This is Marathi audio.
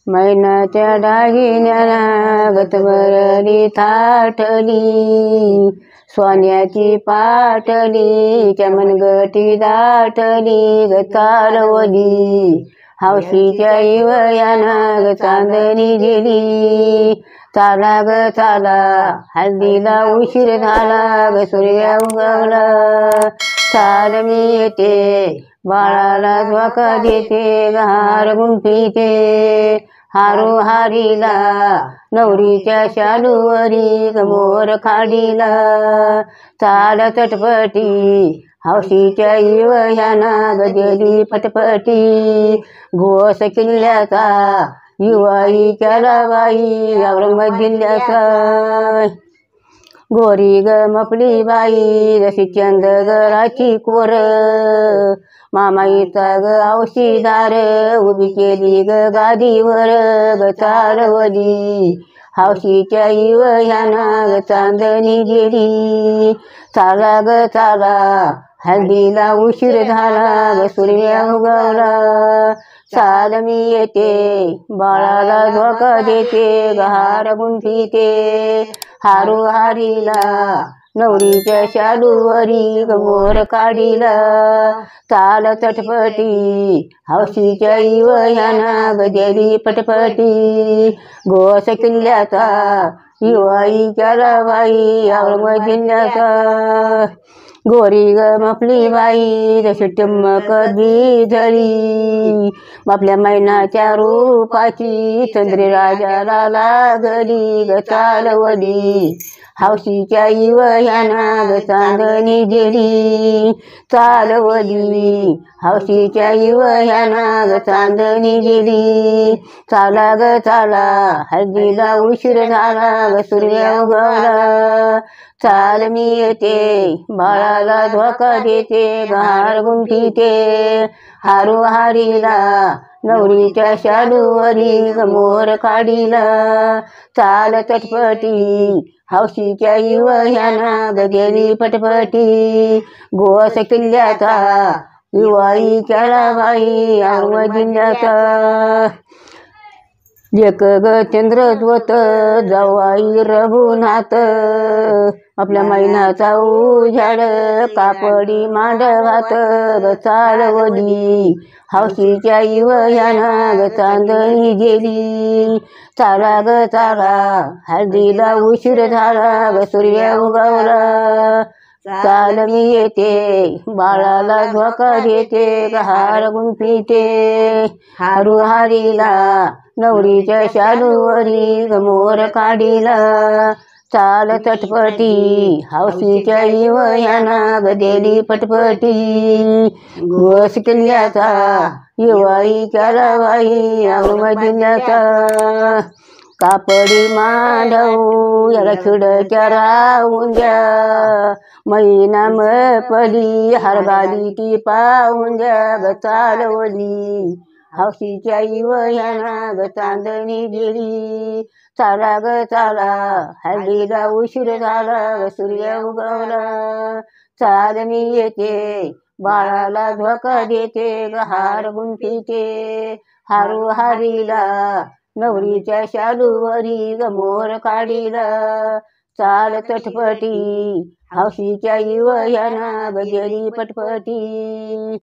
मैनाच्या डागिन्याला गतवरली थाटली, सोन्याची पाटली चमनगटी दाटली ग चालवली. हौशीच्या इवयाना ग चांदणी गेली, चाला ग चाला हल्दीला उशीर झाला ग सूर्य उगवला. चाल मी येते बाळाला झोका देते हार गुंफीते, हारू हारीला नवरीच्या शालूवरी ग मोर खाडीला. चाल चटपटी हौशीच्या इवयाना ग गेली पटपटी, घोस किल्ल्याचा युवाई केला बाई औरंगाबाद जिल्ह्याचा. गोरी ग मपली बाई जशी चंदगराची कोर, मामाईचा ग औशीदार उभी केली ग गादीवर ग चालवली. हौशीच्या इवयाना ग चांदणी गेली, चाला ग चाला हल्दीला उशीर झाला ग सूर्य उगवला. चाल मी येते बाळाला झोका देते ग हार गुंफीते, हारू हारीला नवरीच्या शालूवरी ग मोर काढीला. चाल चटपटी हौशीच्या इवयाना ग गेली पटपटी, घोस किल्ल्याचा युवाई केला बाई औरंगाबाद जिल्ह्याचा. गोरी ग मपली बाई जशी टिम्मक झळी, आपल्या मैनाच्या रूपाची चंद्री राजाला लागली ग चालवली. हौशीच्या इवयाना ग चांदणी गेली, चालवली. हौशीच्या इवयाना ग चांदणी गेली, चाला ग चाला हल्दीला उशीर झाला ग सूर्य उगवला. चाल मी येते बाळाला झोका देते हार गुंफीते, हारू हारीला नवरीच्या शालूवरी ग मोर काढीला. चाल चटपटी हौशीच्या इवयाना ग गेली पटपटी, घोस किल्ल्याचा युवाई केला बाई औरंगाबाद जिल्ह्याचा. एक ग चंद्रद्वत जावाई रघुनाथ, आपल्या मैनाचा उजाड कापडी मांडवात ग चालवली. हौशीच्या इवयाना ग चांदणी गेली, चाला ग चाला हल्दीला उशीर झाला ग सूर्य उगवला. चाल मी येते बाळाला झोका देते ग हार गुंफीते, हारू हारीला नवरीच्या शालूवरी ग मोर काढीला. चाल चटपटी हौशीच्या इवयाना ग गेली पटपटी, घोस किल्ल्याचा युवाई केला बाई औरंगाबाद जिल्ह्याचा. कापडी मांडव याला खिडक्या राहून द्या, मैना मपली हरगाली ती पाहून द्या ग चालवली. हौशीच्या इवयाना ग चांदणी गेली, चाला ग चाला हल्दीला उशीर झाला ग सूर्य उगवला. चाल मी येते बाळाला झोका देते ग हार गुंफीते, हारू हारीला नवरीच्या शालूवरी ग मोर काढीला. चाल चटपटी हौशीच्या इवयाना ग गेली पटपटी.